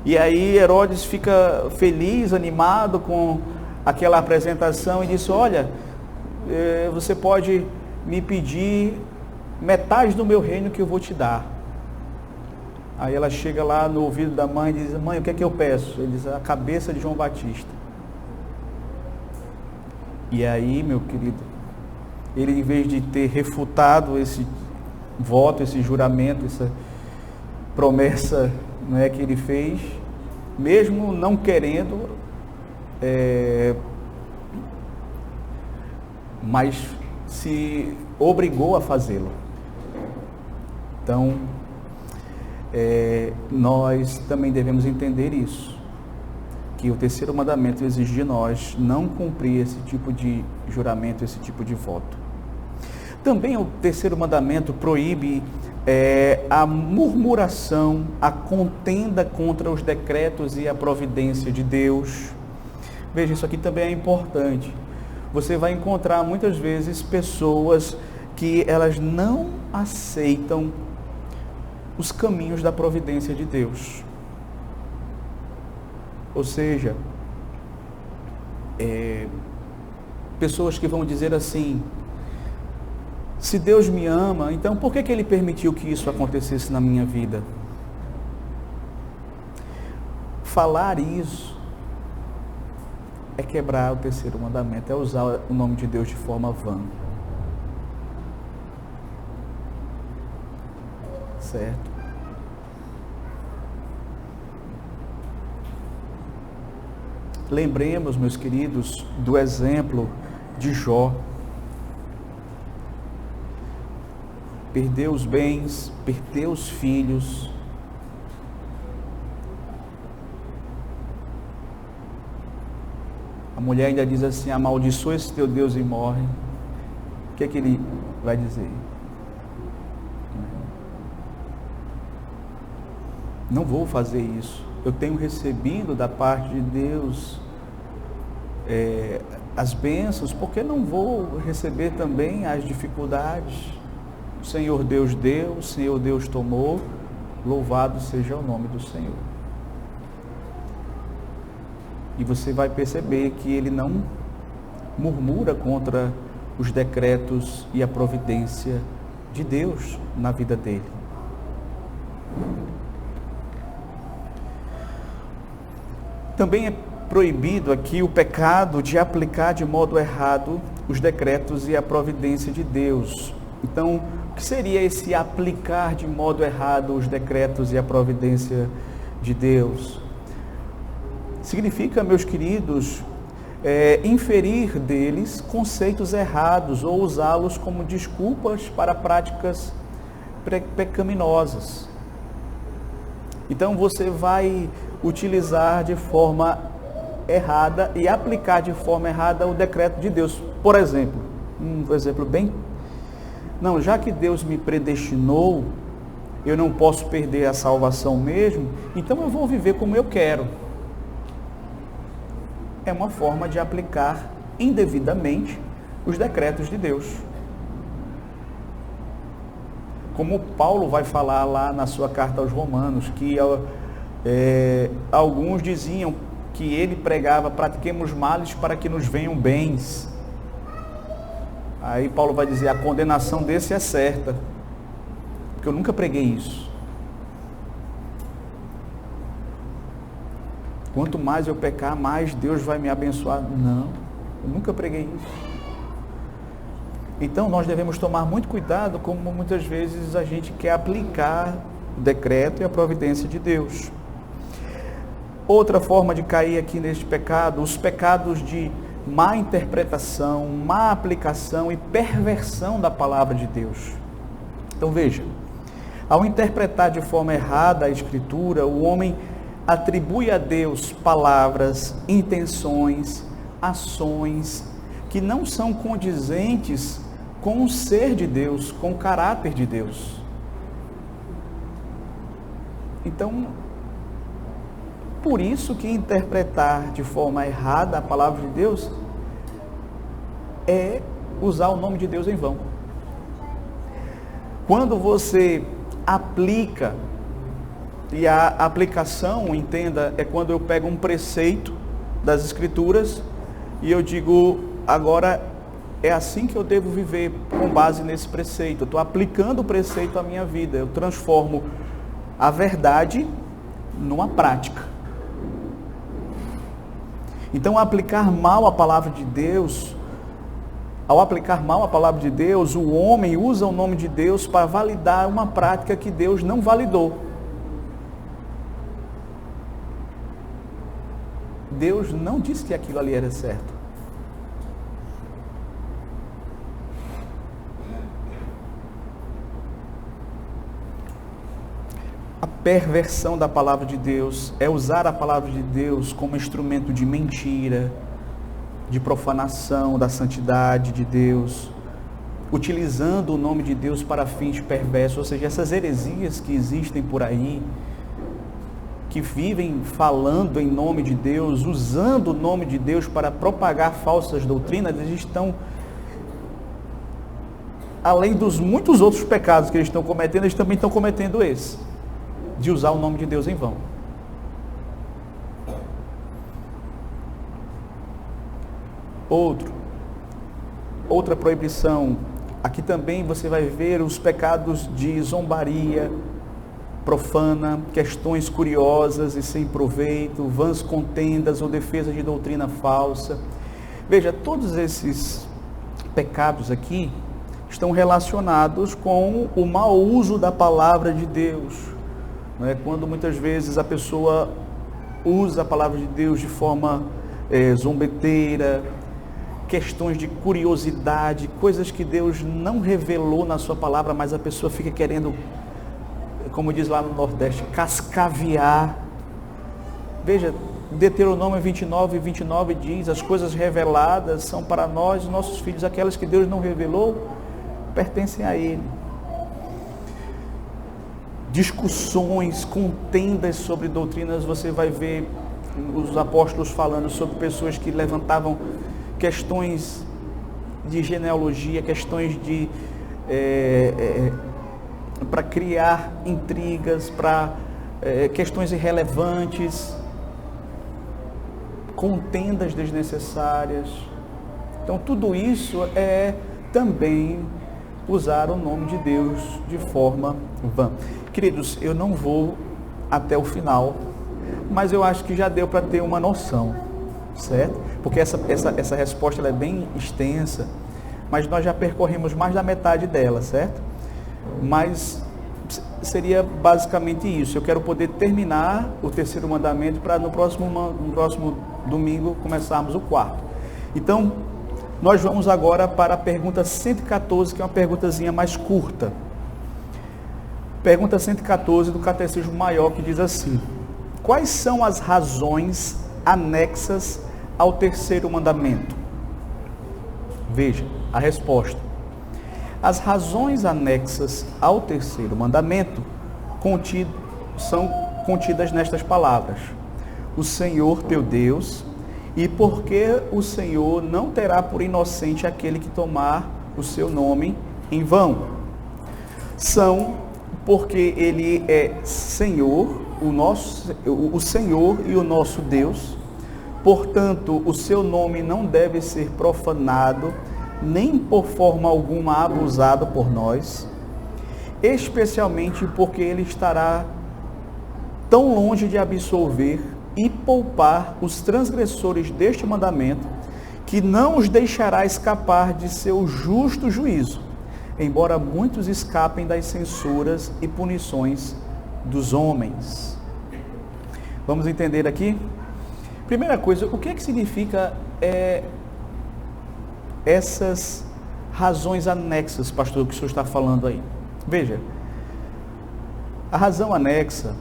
Speaker 1: E aí Herodes fica feliz, animado com aquela apresentação e diz: olha, você pode me pedir metade do meu reino que eu vou te dar. Aí ela chega lá no ouvido da mãe e diz: mãe, o que é que eu peço? Ele diz: a cabeça de João Batista. E aí, meu querido, ele, em vez de ter refutado esse voto, esse juramento, essa promessa, que ele fez, mesmo não querendo, mas se obrigou a fazê-lo. Então, nós também devemos entender isso, que o terceiro mandamento exige de nós não cumprir esse tipo de juramento, esse tipo de voto. Também o terceiro mandamento proíbe a murmuração, a contenda contra os decretos e a providência de Deus. Veja, isso aqui também é importante. Você vai encontrar muitas vezes pessoas que elas não aceitam os caminhos da providência de Deus. Ou seja, pessoas que vão dizer assim: se Deus me ama, então por que Ele permitiu que isso acontecesse na minha vida? Falar isso é quebrar o terceiro mandamento, é usar o nome de Deus de forma vã. Certo? Lembremos, meus queridos, do exemplo de Jó. Perdeu os bens, perdeu os filhos. A mulher ainda diz assim: amaldiçoa esse teu Deus e morre. O que é que ele vai dizer? Não vou fazer isso. Eu tenho recebido da parte de Deus as bênçãos, porque não vou receber também as dificuldades? O Senhor Deus deu, o Senhor Deus tomou, louvado seja o nome do Senhor. E você vai perceber que ele não murmura contra os decretos e a providência de Deus na vida dele. Também é proibido aqui o pecado de aplicar de modo errado os decretos e a providência de Deus. Então, o que seria esse aplicar de modo errado os decretos e a providência de Deus? Significa, meus queridos, inferir deles conceitos errados ou usá-los como desculpas para práticas pecaminosas. Então, você vai utilizar de forma errada e aplicar de forma errada o decreto de Deus. Por exemplo, um exemplo bem... Não, já que Deus me predestinou, eu não posso perder a salvação mesmo, então eu vou viver como eu quero. É uma forma de aplicar indevidamente os decretos de Deus. Como Paulo vai falar lá na sua carta aos Romanos, que alguns diziam que ele pregava: pratiquemos males para que nos venham bens. Aí Paulo vai dizer: a condenação desse é certa, porque eu nunca preguei isso. Quanto mais eu pecar, mais Deus vai me abençoar. Não, eu nunca preguei isso. Então nós devemos tomar muito cuidado, como muitas vezes a gente quer aplicar o decreto e a providência de Deus. Outra forma de cair aqui neste pecado, os pecados de má interpretação, má aplicação e perversão da palavra de Deus. Então veja, ao interpretar de forma errada a Escritura, o homem atribui a Deus palavras, intenções, ações que não são condizentes com o ser de Deus, com o caráter de Deus. Então, por isso que interpretar de forma errada a palavra de Deus é usar o nome de Deus em vão. Quando você aplica, e a aplicação, entenda, é quando eu pego um preceito das Escrituras e eu digo: agora é assim que eu devo viver com base nesse preceito. Eu estou aplicando o preceito à minha vida, eu transformo a verdade numa prática. Então, aplicar mal a palavra de Deus, ao aplicar mal a palavra de Deus, o homem usa o nome de Deus para validar uma prática que Deus não validou. Deus não disse que aquilo ali era certo. perversão da palavra de Deus, é usar a palavra de Deus como instrumento de mentira, de profanação da santidade de Deus, utilizando o nome de Deus para fins perversos, ou seja, essas heresias que existem por aí, que vivem falando em nome de Deus, usando o nome de Deus para propagar falsas doutrinas, eles estão, além dos muitos outros pecados que eles estão cometendo, eles também estão cometendo esse, de usar o nome de Deus em vão. Outra proibição, aqui também você vai ver os pecados de zombaria profana, questões curiosas e sem proveito, vãs contendas ou defesa de doutrina falsa. Veja, todos esses pecados aqui estão relacionados com o mau uso da palavra de Deus. Não é? Quando muitas vezes a pessoa usa a palavra de Deus de forma zombeteira, questões de curiosidade, coisas que Deus não revelou na sua palavra, mas a pessoa fica querendo, como diz lá no Nordeste, cascaviar. Veja, Deuteronômio 29 diz: as coisas reveladas são para nós e nossos filhos, aquelas que Deus não revelou pertencem a Ele. Discussões, contendas sobre doutrinas, você vai ver os apóstolos falando sobre pessoas que levantavam questões de genealogia, questões de para criar intrigas, para questões irrelevantes, contendas desnecessárias. Então tudo isso é também usar o nome de Deus de forma vã. Queridos, eu não vou até o final, mas eu acho que já deu para ter uma noção, certo? Porque essa resposta ela é bem extensa, mas nós já percorremos mais da metade dela, certo? Mas seria basicamente isso. Eu quero poder terminar o terceiro mandamento para no próximo domingo começarmos o quarto. Então, nós vamos agora para a pergunta 114, que é uma perguntazinha mais curta. Pergunta 114 do Catecismo Maior, que diz assim: quais são as razões anexas ao terceiro mandamento? Veja a resposta. As razões anexas ao terceiro mandamento são contidas nestas palavras: o Senhor teu Deus, e porque o Senhor não terá por inocente aquele que tomar o seu nome em vão. São porque Ele é Senhor, o Senhor e o nosso Deus. Portanto, o seu nome não deve ser profanado, nem por forma alguma abusado por nós, especialmente porque Ele estará tão longe de absolver e poupar os transgressores deste mandamento, que não os deixará escapar de seu justo juízo, embora muitos escapem das censuras e punições dos homens. Vamos entender aqui? Primeira coisa, o que significa essas razões anexas, pastor, que o senhor está falando aí? Veja, a razão anexa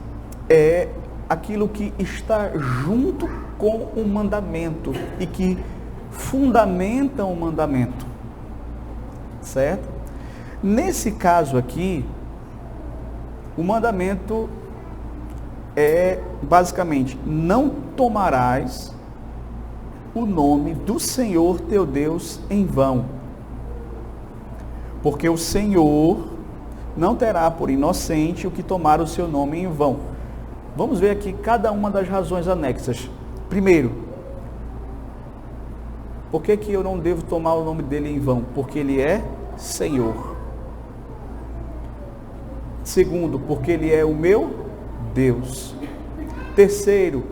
Speaker 1: é aquilo que está junto com o mandamento e que fundamenta o mandamento, certo? Nesse caso aqui, o mandamento é basicamente: não tomarás o nome do Senhor teu Deus em vão, porque o Senhor não terá por inocente o que tomar o seu nome em vão. Vamos ver aqui cada uma das razões anexas. Primeiro, por que eu não devo tomar o nome dele em vão? Porque ele é Senhor. Segundo, porque ele é o meu Deus. Terceiro,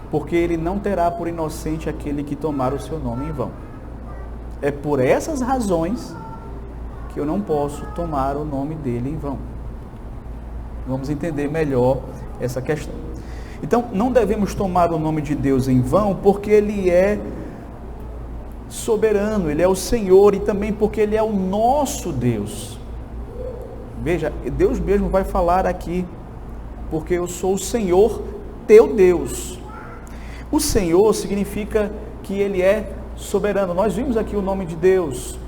Speaker 1: porque ele não terá por inocente aquele que tomar o seu nome em vão. É por essas razões que eu não posso tomar o nome dele em vão. Vamos entender melhor essa questão. Então, não devemos tomar o nome de Deus em vão, porque ele é soberano, ele é o Senhor, e também porque ele é o nosso Deus. Veja, Deus mesmo vai falar aqui porque eu sou o Senhor teu Deus. O Senhor significa que Ele é soberano. Nós vimos aqui o nome de Deus,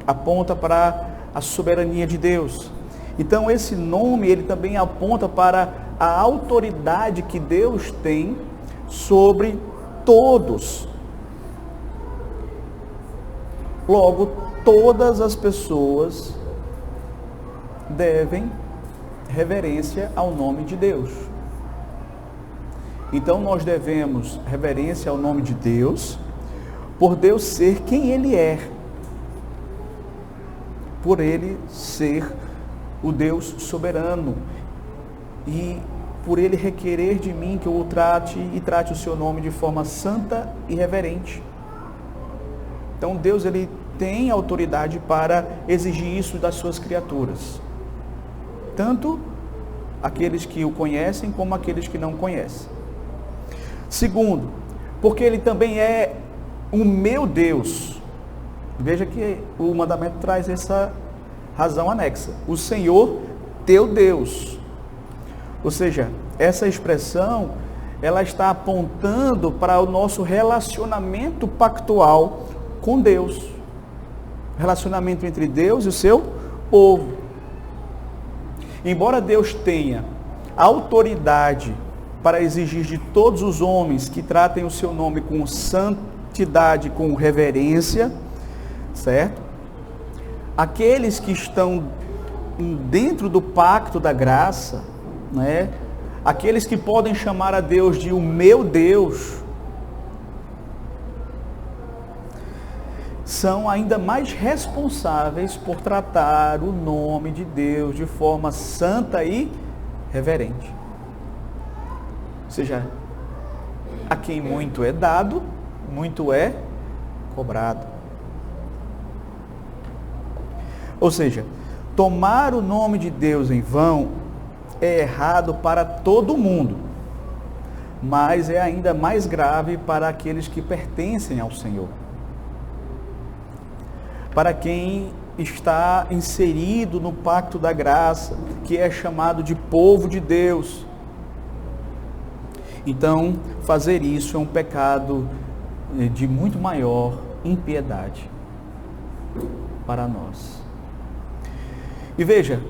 Speaker 1: aponta para a soberania de Deus. Então esse nome, ele também aponta para a autoridade que Deus tem sobre todos. Logo, todas as pessoas devem reverência ao nome de Deus. Então nós devemos reverência ao nome de Deus, por Deus ser quem Ele é, por Ele ser o Deus soberano, e por Ele requerer de mim que eu o trate e trate o seu nome de forma santa e reverente. Então Deus, Ele tem autoridade para exigir isso das suas criaturas, tanto aqueles que o conhecem como aqueles que não conhecem. Segundo, porque Ele também é o meu Deus. Veja que o mandamento traz essa razão anexa. O Senhor teu Deus. Ou seja, essa expressão, ela está apontando para o nosso relacionamento pactual com Deus. Relacionamento entre Deus e o seu povo. Embora Deus tenha autoridade para exigir de todos os homens que tratem o seu nome com santidade, com reverência, certo? Aqueles que estão dentro do pacto da graça, né? Aqueles que podem chamar a Deus de o meu Deus, são ainda mais responsáveis por tratar o nome de Deus de forma santa e reverente. Ou seja, a quem muito é dado, muito é cobrado. Ou seja, tomar o nome de Deus em vão é errado para todo mundo, mas é ainda mais grave para aqueles que pertencem ao Senhor. Para quem está inserido no pacto da graça, que é chamado de povo de Deus. Então, fazer isso é um pecado de muito maior impiedade para nós. E veja,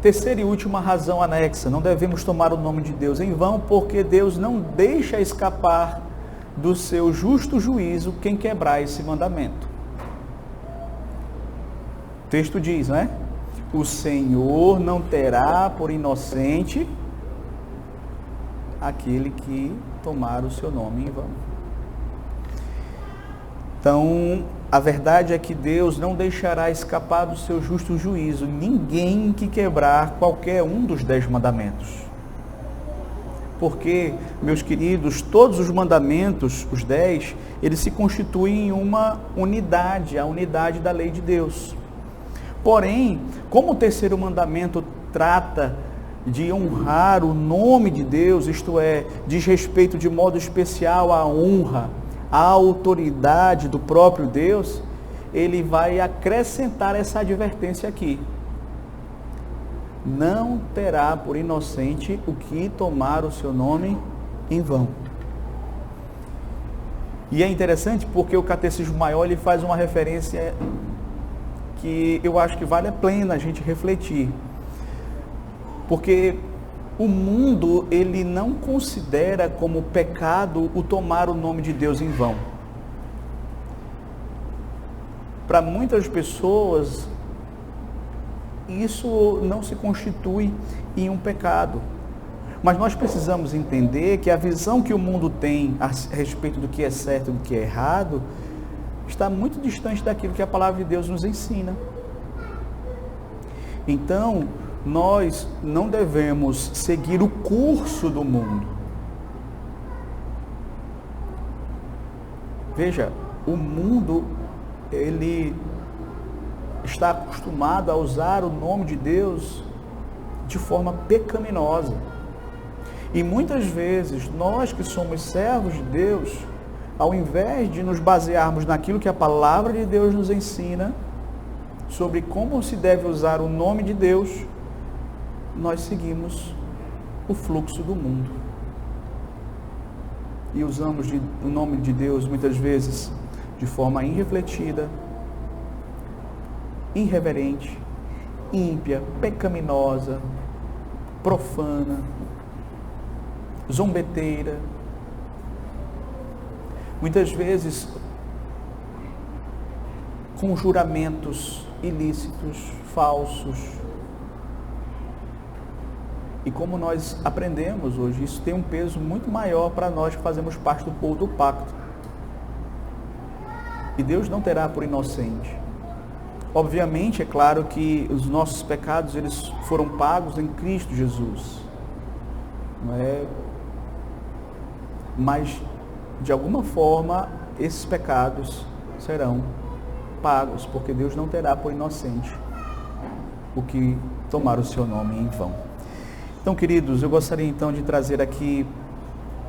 Speaker 1: terceira e última razão anexa: não devemos tomar o nome de Deus em vão, porque Deus não deixa escapar do seu justo juízo quem quebrar esse mandamento. O texto diz, não é? O Senhor não terá por inocente aquele que tomar o seu nome em vão. Então, a verdade é que Deus não deixará escapar do seu justo juízo ninguém que quebrar qualquer um dos 10 mandamentos. Porque, meus queridos, todos os mandamentos, os 10, eles se constituem em uma unidade, a unidade da lei de Deus. Porém, como o terceiro mandamento trata de honrar o nome de Deus, isto é, diz respeito de modo especial à honra, à autoridade do próprio Deus, ele vai acrescentar essa advertência aqui: não terá por inocente o que tomar o seu nome em vão. E é interessante porque o Catecismo Maior, ele faz uma referência que eu acho que vale a pena a gente refletir. Porque o mundo, ele não considera como pecado o tomar o nome de Deus em vão. Para muitas pessoas, isso não se constitui em um pecado. Mas nós precisamos entender que a visão que o mundo tem a respeito do que é certo e do que é errado está muito distante daquilo que a palavra de Deus nos ensina. Então, nós não devemos seguir o curso do mundo. Veja, o mundo, ele está acostumado a usar o nome de Deus de forma pecaminosa. E muitas vezes, nós que somos servos de Deus, ao invés de nos basearmos naquilo que a palavra de Deus nos ensina, sobre como se deve usar o nome de Deus, nós seguimos o fluxo do mundo. E usamos o nome de Deus muitas vezes de forma irrefletida, irreverente, ímpia, pecaminosa, profana, zombeteira. Muitas vezes com juramentos ilícitos, falsos. E como nós aprendemos hoje, isso tem um peso muito maior para nós que fazemos parte do povo do pacto. E Deus não terá por inocente. Obviamente, é claro que os nossos pecados, eles foram pagos em Cristo Jesus. Não é? Mas, de alguma forma, esses pecados serão pagos, porque Deus não terá por inocente o que tomar o seu nome em vão. Então, queridos, eu gostaria então de trazer aqui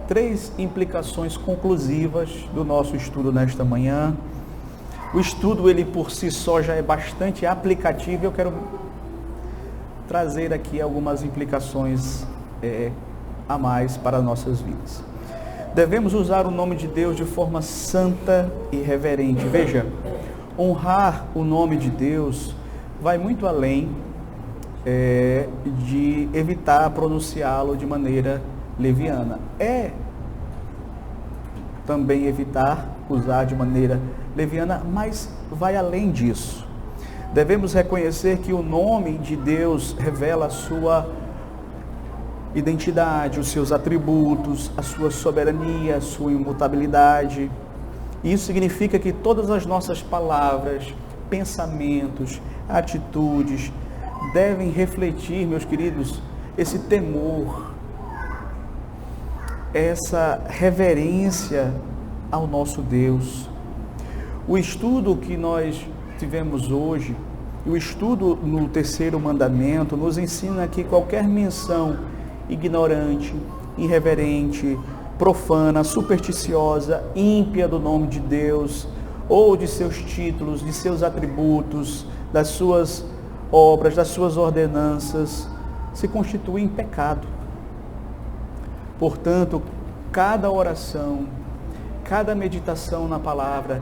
Speaker 1: 3 implicações conclusivas do nosso estudo nesta manhã. O estudo, ele por si só já é bastante aplicativo. Eu quero trazer aqui algumas implicações a mais para nossas vidas. Devemos usar o nome de Deus de forma santa e reverente. Veja, honrar o nome de Deus vai muito além de evitar pronunciá-lo de maneira leviana. É também evitar usar de maneira leviana, mas vai além disso. Devemos reconhecer que o nome de Deus revela a sua identidade, os seus atributos, a sua soberania, a sua imutabilidade. Isso significa que todas as nossas palavras, pensamentos, atitudes devem refletir, meus queridos, esse temor, essa reverência ao nosso Deus. O estudo que nós tivemos hoje, o estudo no 3º mandamento, nos ensina que qualquer menção ignorante, irreverente, profana, supersticiosa, ímpia do nome de Deus, ou de seus títulos, de seus atributos, das suas obras, das suas ordenanças, se constitui em pecado. Portanto, cada oração, cada meditação na palavra,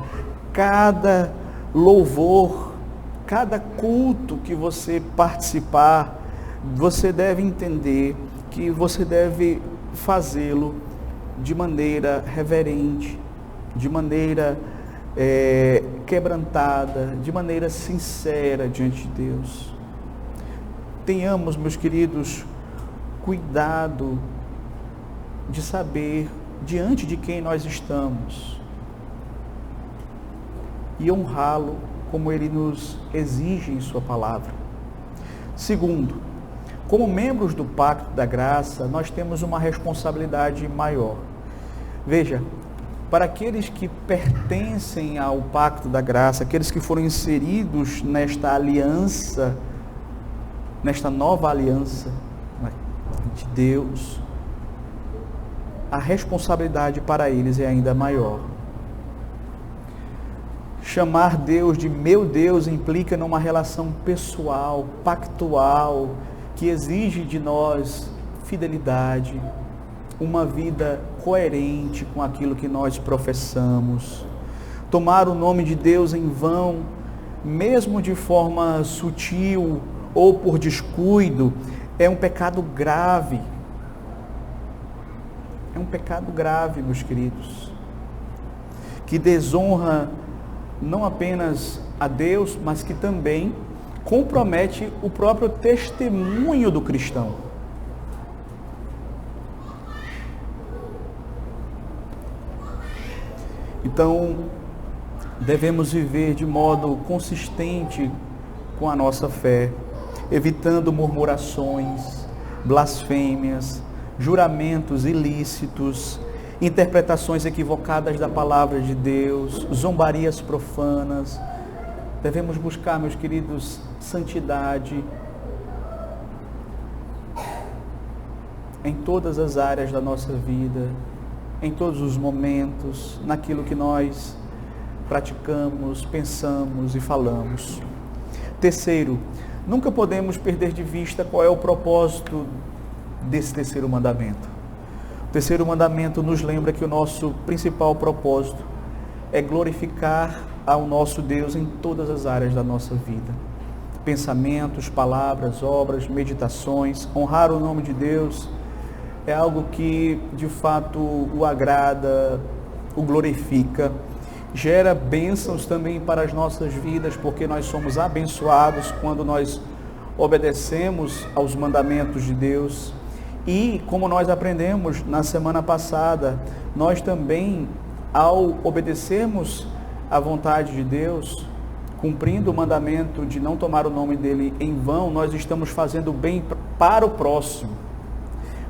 Speaker 1: cada louvor, cada culto que você participar, você deve entender que você deve fazê-lo de maneira reverente, de maneira quebrantada, de maneira sincera diante de Deus. Tenhamos, meus queridos, cuidado de saber diante de quem nós estamos e honrá-lo como ele nos exige em sua palavra. Segundo, como membros do Pacto da Graça, nós temos uma responsabilidade maior. Veja, para aqueles que pertencem ao Pacto da Graça, aqueles que foram inseridos nesta aliança, nesta nova aliança de Deus, a responsabilidade para eles é ainda maior. Chamar Deus de meu Deus implica numa relação pessoal, pactual, que exige de nós fidelidade, uma vida coerente com aquilo que nós professamos. Tomar o nome de Deus em vão, mesmo de forma sutil ou por descuido, é um pecado grave. É um pecado grave, meus queridos, que desonra não apenas a Deus, mas que também compromete o próprio testemunho do cristão. Então, devemos viver de modo consistente com a nossa fé, evitando murmurações, blasfêmias, juramentos ilícitos, interpretações equivocadas da palavra de Deus, zombarias profanas. Devemos buscar, meus queridos, santidade em todas as áreas da nossa vida, em todos os momentos, naquilo que nós praticamos, pensamos e falamos. Terceiro, nunca podemos perder de vista qual é o propósito desse terceiro mandamento. O terceiro mandamento nos lembra que o nosso principal propósito é glorificar ao nosso Deus em todas as áreas da nossa vida. Pensamentos, palavras, obras, meditações, honrar o nome de Deus é algo que de fato o agrada, o glorifica, gera bênçãos também para as nossas vidas, porque nós somos abençoados quando nós obedecemos aos mandamentos de Deus. E como nós aprendemos na semana passada, nós também, ao obedecermos à vontade de Deus, cumprindo o mandamento de não tomar o nome dele em vão, nós estamos fazendo bem para o próximo,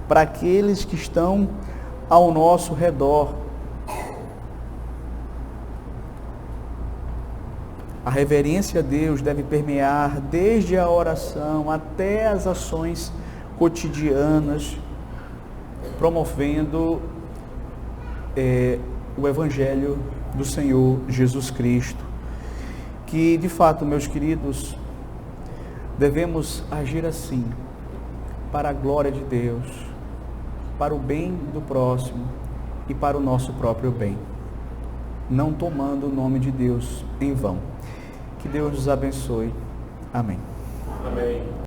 Speaker 1: para aqueles que estão ao nosso redor. A reverência a Deus deve permear desde a oração até as ações cotidianas, promovendo o Evangelho do Senhor Jesus Cristo. Que, de fato, meus queridos, devemos agir assim, para a glória de Deus, para o bem do próximo e para o nosso próprio bem, não tomando o nome de Deus em vão. Que Deus nos abençoe. Amém.
Speaker 2: Amém.